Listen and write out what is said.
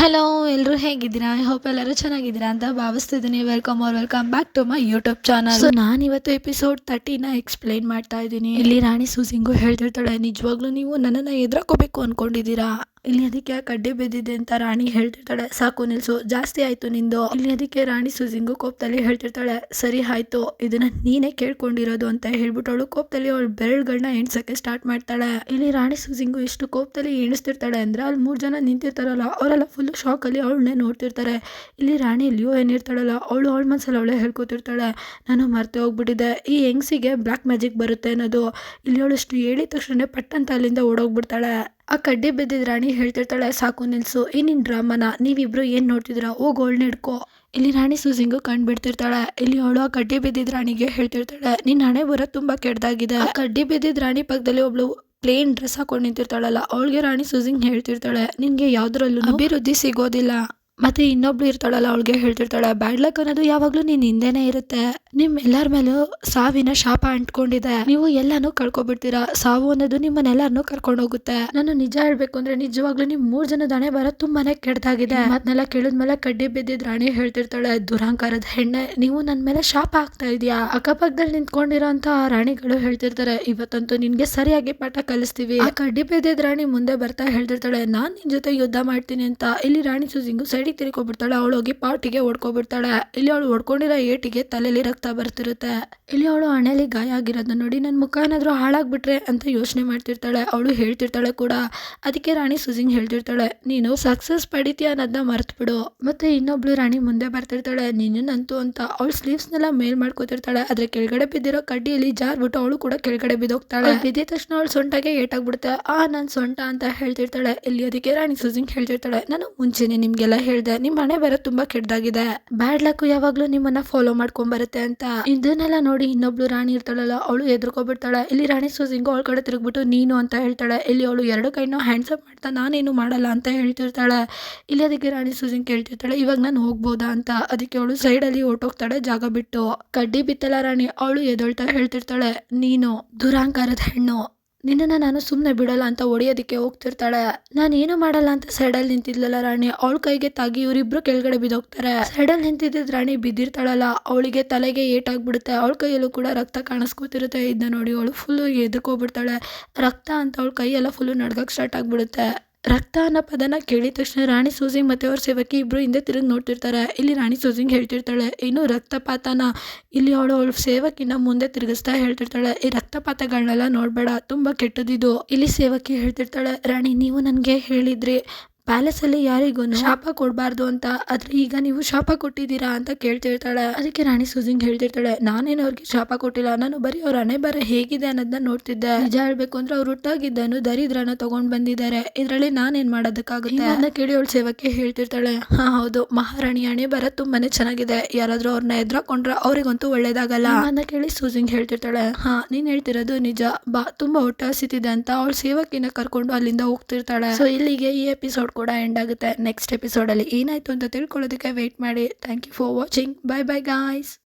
Hello, ಎಲ್ಲರೂ ಹೇಗಿದ್ದೀರಾ? I hope ಎಲ್ಲರೂ ಚೆನ್ನಾಗಿದ್ದೀರಾ ಅಂತ ಭಾವಿಸ್ತಿದ್ದೀನಿ. Welcome back to my YouTube channel. So ನಾನಿವತ್ತು ಎಪಿಸೋಡ್ 30ನ ಎಕ್ಸ್ಪ್ಲೈನ್ ಮಾಡ್ತಾ ಇದ್ದೀನಿ. ಇಲ್ಲಿ ರಾಣಿ ಸೂಸಿಂಗು ಹೇಳ್ತಿರ್ತಾಳೆ, ನಿಜವಾಗ್ಲೂ ನೀವು ನನ್ನನ್ನು ಎದುರಾಕೋಬೇಕು ಅನ್ಕೊಂಡಿದ್ದೀರಾ? ಇಲ್ಲಿ ಅದಕ್ಕೆ ಕಡ್ಡಿ ಬಿದ್ದಿದೆ ಅಂತ ರಾಣಿ ಹೇಳ್ತಿರ್ತಾಳೆ. ಸಾಕು ನಿಲ್ಸು, ಜಾಸ್ತಿ ಆಯ್ತು ನಿಂದು. ಇಲ್ಲಿ ಅದಕ್ಕೆ ರಾಣಿ ಸೂಸಿಂಗು ಕೋಪದಲ್ಲಿ ಹೇಳ್ತಿರ್ತಾಳೆ, ಸರಿ ಆಯ್ತು, ಇದನ್ನ ನೀನೇ ಕೇಳ್ಕೊಂಡಿರೋದು ಅಂತ ಹೇಳ್ಬಿಟ್ಟು ಅವಳು ಕೋಪದಲ್ಲಿ ಅವಳು ಬೆರಳುಗಳನ್ನ ಎಣ್ಸಕ್ಕೆ ಸ್ಟಾರ್ಟ್ ಮಾಡ್ತಾಳೆ. ಇಲ್ಲಿ ರಾಣಿ ಸೂಸಿಂಗು ಎಷ್ಟು ಕೋಪದಲ್ಲಿ ಎಣಿಸ್ತಿರ್ತಾಳೆ ಅಂದ್ರೆ ಅಲ್ಲಿ 3 ಜನ ನಿಂತಿರ್ತಾರಲ್ಲ ಅವರೆಲ್ಲ ಫುಲ್ ಶಾಕ್ ಅಲ್ಲಿ ಅವಳನ್ನೇ ನೋಡ್ತಿರ್ತಾರೆ. ಇಲ್ಲಿ ರಾಣಿ ಲಿಯೋ ಏನಿರ್ತಾಳಲ್ಲ ಅವಳು ಅವಳ ಮನಸ್ಸಲ್ಲಿ ಅವಳೇ ಹೇಳ್ಕೊತಿರ್ತಾಳೆ, ನಾನು ಮರ್ತೆ ಹೋಗ್ಬಿಟ್ಟಿದ್ದೆ ಈ ಹೆಂಗ್ಸಿಗೆ ಬ್ಲ್ಯಾಕ್ ಮ್ಯಾಜಿಕ್ ಬರುತ್ತೆ ಅನ್ನೋದು. ಇಲ್ಲಿ ಅವಳಷ್ಟು ಹೇಳಿದ ತಕ್ಷಣ ಪಟ್ಟಂತ ಅಲ್ಲಿಂದ ಓಡೋಗ್ಬಿಡ್ತಾಳೆ. ಆ ಕಡ್ಡಿ ಬಿದ್ದಿದ್ ರಾಣಿ ಹೇಳ್ತಿರ್ತಾಳೆ, ಸಾಕು ನಿಲ್ಸು, ಈ ನಿನ್ ಡ್ರಾಮನ ನೀವಿಬ್ರು ಏನ್ ನೋಡ್ತಿದ್ರ, ಹೋಗ್ ಅವಳನ್ನ ಹಿಡ್ಕೋ. ಇಲ್ಲಿ ರಾಣಿ ಸೂಸಿಂಗು ಕಂಡ್ಬಿಡ್ತಿರ್ತಾಳೆ. ಇಲ್ಲಿ ಅವಳು ಆ ಕಡ್ಡಿ ಬಿದ್ದಿದ್ ರಾಣಿಗೆ ಹೇಳ್ತಿರ್ತಾಳೆ, ನಿನ್ ಹಣೆ ಬರ ತುಂಬಾ ಕೆಟ್ಟದಾಗಿದೆ. ಆ ಕಡ್ಡಿ ಬಿದ್ದಿದ್ ರಾಣಿ ಪಕ್ಕದಲ್ಲಿ ಒಬ್ಳು ಪ್ಲೇನ್ ಡ್ರೆಸ್ ಹಾಕೊಂಡು ನಿಂತಿರ್ತಾಳಲ್ಲ ಅವಳಿಗೆ ರಾಣಿ ಸೂಸಿಂಗ್ ಹೇಳ್ತಿರ್ತಾಳೆ, ನಿನ್ಗೆ ಯಾವ್ದ್ರಲ್ಲೂ ಅಭಿವೃದ್ಧಿ ಸಿಗೋದಿಲ್ಲ. ಮತ್ತೆ ಇನ್ನೊಬ್ಳು ಇರ್ತಾಳಲ್ಲ ಅವಳಿಗೆ ಹೇಳ್ತಿರ್ತಾಳೆ, ಬ್ಯಾಡ್ ಲಕ್ ಅನ್ನೋದು ಯಾವಾಗ್ಲೂ ನಿನ್ ಹಿಂದೆನೆ ಇರುತ್ತೆ. ನಿಮ್ ಎಲ್ಲರ ಮೇಲೂ ಸಾವಿನ ಶಾಪ ಅಂಟ್ಕೊಂಡಿದೆ, ನೀವು ಎಲ್ಲಾನು ಕಳ್ಕೊಬಿಡ್ತೀರಾ. ಸಾವು ಅನ್ನೋದು ನಿಮ್ಮನ್ನೆಲ್ಲಾರನು ಕರ್ಕೊಂಡು ಹೋಗುತ್ತೆ. ನಾನು ನಿಜ ಹೇಳ್ಬೇಕು ಅಂದ್ರೆ ನಿಜವಾಗ್ಲೂ ನಿಮ್ 3 ಜನ ಹಣೆ ಬರ ತುಂಬಾನೇ ಕೆಟ್ಟದಾಗಿದೆ. ಮತ್ನೆಲ್ಲ ಕೇಳಿದ್ಮೇಲೆ ಕಡ್ಡಿ ಬಿದ್ದಿದ್ ರಾಣಿ ಹೇಳ್ತಿರ್ತಾಳೆ, ದುರಾಂಕಾರದ ಹೆಣ್ಣೆ, ನೀವು ನನ್ ಮೇಲೆ ಶಾಪ ಆಗ್ತಾ ಇದೀಯಾ. ಅಕ್ಕಪಕ್ಕದಲ್ಲಿ ನಿಂತ್ಕೊಂಡಿರೋ ಅಂತ ರಾಣಿಗಳು ಹೇಳ್ತಿರ್ತಾರೆ, ಇವತ್ತಂತೂ ನಿನ್ಗೆ ಸರಿಯಾಗಿ ಪಾಠ ಕಲಿಸ್ತೀವಿ. ಆ ಕಡ್ಡಿ ಬಿದ್ದಿದ್ ರಾಣಿ ಮುಂದೆ ಬರ್ತಾ ಹೇಳ್ತಿರ್ತಾಳೆ, ನಾನ್ ನಿನ್ ಜೊತೆ ಯುದ್ಧ ಮಾಡ್ತೀನಿ ಅಂತ. ಇಲ್ಲಿ ರಾಣಿ ಸೂಸಿಂಗು ಸೈಡಿಗೆ ತಿರ್ಕೊಬಿಡ್ತಾಳೆ. ಅವಳು ಹೋಗಿ ಪಾಟಿಗೆ ಹೊಡ್ಕೊಬಿಡ್ತಾಳೆ. ಇಲ್ಲಿ ಅವಳು ಹೊಡ್ಕೊಂಡಿರೋ ಏಟಿಗೆ ತಲೆಯಲ್ಲಿ ರಕ್ತ ಬರ್ತಿರುತ್ತೆ. ಇಲ್ಲಿ ಅವಳು ಹಣೆಯಲ್ಲಿ ಗಾಯ ಆಗಿರೋದನ್ನ ನೋಡಿ ನನ್ ಮುಖ ಏನಾದ್ರು ಹಾಳಾಗ್ಬಿಟ್ರೆ ಅಂತ ಯೋಚನೆ ಮಾಡ್ತಿರ್ತಾಳೆ. ಅವಳು ಹೇಳ್ತಿರ್ತಾಳೆ ಕೂಡ. ಅದಕ್ಕೆ ರಾಣಿ ಸೂಸಿಂಗ್ ಹೇಳ್ತಿರ್ತಾಳೆ, ನೀನು ಸಕ್ಸಸ್ ಪಡಿತೀಯ ಅನ್ನೋದನ್ನ ಮರ್ತ್ ಬಿಡು. ಮತ್ತೆ ಇನ್ನೊಬ್ಳು ರಾಣಿ ಮುಂದೆ ಬರ್ತಿರ್ತಾಳೆ, ನಿನ್ನಂತೂ ಅಂತ ಅವಳು ಸ್ಲೀವ್ಸ್ನೆಲ್ಲ ಮೇಲ್ ಮಾಡ್ಕೋತಿರ್ತಾಳೆ. ಆದ್ರೆ ಕೆಳಗಡೆ ಬಿದ್ದಿರೋ ಕಡ್ಡಿಯಲ್ಲಿ ಜಾರ್ಬಿಟ್ಟು ಅವಳು ಕೂಡ ಕೆಳಗಡೆ ಬಿದ್ದೋಗ್ತಾಳೆ. ಬಿದ್ದಿದ ತಕ್ಷಣ ಅವಳು ಸೊಂಟಗೆ ಏಟಾಗ್ಬಿಡುತ್ತೆ. ನನ್ ಸೊಂಟ ಅಂತ ಹೇಳ್ತಿರ್ತಾಳೆ. ಇಲ್ಲಿ ಅದಕ್ಕೆ ರಾಣಿ ಸೂಸಿಂಗ್ ಹೇಳ್ತಿರ್ತಾಳೆ, ನಾನು ಮುಂಚೆನೆ ನಿಮ್ಗೆಲ್ಲ ಹೇಳ್ದೆ, ನಿಮ್ ಹಣೆ ಬೇರೆ ತುಂಬಾ ಕೆಟ್ಟದಾಗಿದೆ, ಬ್ಯಾಡ್ ಲಕ್ ಯಾವಾಗ್ಲೂ ನಿಮ್ಮನ್ನ ಫಾಲೋ ಮಾಡ್ಕೊಂಡ್ ಬರುತ್ತೆ ಅಂತ. ಇದನ್ನೆಲ್ಲ ನೋಡಿ ಇನ್ನೊಬ್ಳು ರಾಣಿ ಇರ್ತಾಳಲ್ಲ ಅವಳು ಎದ್ರುಕೊಬಿಡ್ತಾಳೆ. ಇಲ್ಲಿ ರಾಣಿ ಸೂಸಿಂಗು ಅವಳ ಕಡೆ ತಿರುಗ್ಬಿಟ್ಟು ನೀನು ಅಂತ ಹೇಳ್ತಾಳೆ. ಇಲ್ಲಿ ಅವಳು 2 ಕೈನ ಹ್ಯಾಂಡ್ಸ್ ಅಪ್ ಮಾಡ್ತಾ ನಾನೇನು ಮಾಡಲ್ಲ ಅಂತ ಹೇಳ್ತಿರ್ತಾಳೆ. ಇಲ್ಲಿ ಅದಕ್ಕೆ ರಾಣಿ ಸೂಸಿಂಗ್ ಕೇಳ್ತಿರ್ತಾಳೆ, ಇವಾಗ ನಾನು ಹೋಗ್ಬೋದಾ ಅಂತ. ಅದಕ್ಕೆ ಅವಳು ಸೈಡ್ ಅಲ್ಲಿ ಹೊರ್ಟೋಗ್ತಾಳೆ ಜಾಗ ಬಿಟ್ಟು. ಕಡ್ಡಿ ಬಿತ್ತಲ್ಲ ರಾಣಿ ಅವಳು ಎದೊಳ್ತಾ ಹೇಳ್ತಿರ್ತಾಳೆ, ನೀನು ದುರಾಂಕಾರದ ಹೆಣ್ಣು, ನಿನ್ನನ್ನು ನಾನು ಸುಮ್ಮನೆ ಬಿಡಲ್ಲ ಅಂತ ಹೊಡಿಯೋದಕ್ಕೆ ಹೋಗ್ತಿರ್ತಾಳೆ. ನಾನು ಏನು ಮಾಡಲ್ಲ ಅಂತ ಸೈಡಲ್ಲಿ ನಿಂತಿದ್ಲಲ್ಲ ರಾಣಿ ಅವಳ ಕೈಗೆ ತಾಗಿ ಇವರಿಬ್ರು ಕೆಳಗಡೆ ಬಿದ್ದೋಗ್ತಾರೆ. ಸೈಡಲ್ಲಿ ನಿಂತಿದ್ದ ರಾಣಿ ಬಿದ್ದಿರ್ತಾಳಲ್ಲ ಅವಳಿಗೆ ತಲೆಗೆ ಏಟಾಗ್ಬಿಡುತ್ತೆ. ಅವಳ ಕೈಯಲ್ಲೂ ಕೂಡ ರಕ್ತ ಕಾಣಿಸ್ಕೊತಿರುತ್ತೆ. ಇದನ್ನ ನೋಡಿ ಅವಳು ಫುಲ್ ಎದ್ಕೋಬಿಡ್ತಾಳೆ. ರಕ್ತ ಅಂತ ಅವಳ ಕೈಯೆಲ್ಲ ಫುಲ್ ನಡ್ಗಕ್ಕೆ ಸ್ಟಾರ್ಟ್ ಆಗ್ಬಿಡುತ್ತೆ. ರಕ್ತ ಅನ್ನೋ ಪದನ ಕೇಳಿದ ತಕ್ಷಣ ರಾಣಿ ಸೂಸಿಂಗ್ ಮತ್ತೆ ಅವ್ರ ಸೇವಕಿ ಇಬ್ರು ಹಿಂದೆ ತಿರುಗಿ ನೋಡ್ತಿರ್ತಾರೆ. ಇಲ್ಲಿ ರಾಣಿ ಸೂಸಿಂಗ್ ಹೇಳ್ತಿರ್ತಾಳೆ, ಇನ್ನು ರಕ್ತಪಾತನ. ಇಲ್ಲಿ ಅವಳ ಸೇವಕಿನ ಮುಂದೆ ತಿರುಗಿಸ್ತಾ ಹೇಳ್ತಿರ್ತಾಳೆ, ಈ ರಕ್ತಪಾತಗಳನ್ನೆಲ್ಲ ನೋಡ್ಬೇಡ, ತುಂಬಾ ಕೆಟ್ಟದಿದು. ಇಲ್ಲಿ ಸೇವಕಿ ಹೇಳ್ತಿರ್ತಾಳೆ, ರಾಣಿ ನೀವು ನನ್ಗೆ ಹೇಳಿದ್ರಿ ಪ್ಯಾಲೇಸ್ ಅಲ್ಲಿ ಯಾರಿಗೂ ಶಾಪ ಕೊಡಬಾರ್ದು ಅಂತ, ಆದ್ರೆ ಈಗ ನೀವು ಶಾಪ ಕೊಟ್ಟಿದ್ದೀರಾ ಅಂತ ಕೇಳ್ತಿರ್ತಾಳೆ. ಅದಕ್ಕೆ ರಾಣಿ ಸೂಸಿಂಗ್ ಹೇಳ್ತಿರ್ತಾಳೆ, ನಾನೇನು ಅವ್ರಿಗೆ ಶಾಪ ಕೊಟ್ಟಿಲ್ಲ, ನಾನು ಬರೀ ಅವ್ರ ಹಣೆ ಬರ ಹೇಗಿದೆ ಅನ್ನೋದನ್ನ ನೋಡ್ತಿದ್ದೆ. ನಿಜ ಹೇಳ್ಬೇಕು ಅಂದ್ರೆ ಅವ್ರು ಹುಟ್ಟಾಗಿದ್ದನು ದರಿದ್ರನ ತಗೊಂಡ್ ಬಂದಿದ್ದಾರೆ, ಇದ್ರಲ್ಲಿ ನಾನೇನ್ ಮಾಡೋದಕ್ಕಾಗುತ್ತೆ ಅಂತ ಕೇಳಿ ಅವಳ ಸೇವಕ್ಕೆ ಹೇಳ್ತಿರ್ತಾಳೆ, ಹೌದು ಮಹಾರಾಣಿ ಹಣೆ ಬರ ತುಂಬಾನೇ ಚೆನ್ನಾಗಿದೆ, ಯಾರಾದ್ರೂ ಅವ್ರನ್ನ ಎದ್ರಾಕೊಂಡ್ರೆ ಅವ್ರಿಗಂತೂ ಒಳ್ಳೇದಾಗಲ್ಲ ಅಂತ ಕೇಳಿ ಸೂಸಿಂಗ್ ಹೇಳ್ತಿರ್ತಾಳೆ, ನೀನ್ ಹೇಳ್ತಿರೋದು ನಿಜ, ಬಾ ತುಂಬಾ ಹೊಟ್ಟೆ ಹಸಿತಿದೆ ಅಂತ ಅವಳ ಸೇವಕಿನ ಕರ್ಕೊಂಡು ಅಲ್ಲಿಂದ ಹೋಗ್ತಿರ್ತಾಳೆ. ಸೊ ಇಲ್ಲಿಗೆ ಈ ಎಪಿಸೋಡ್ ಕೂಡ ಎಂಡ್ ಆಗುತ್ತೆ. ನೆಕ್ಸ್ಟ್ ಎಪಿಸೋಡ್ ಅಲ್ಲಿ ಏನಾಯ್ತು ಅಂತ ತಿಳ್ಕೊಳ್ಳೋದಕ್ಕೆ ವೇಟ್ ಮಾಡಿ. Thank you for watching. Bye bye guys.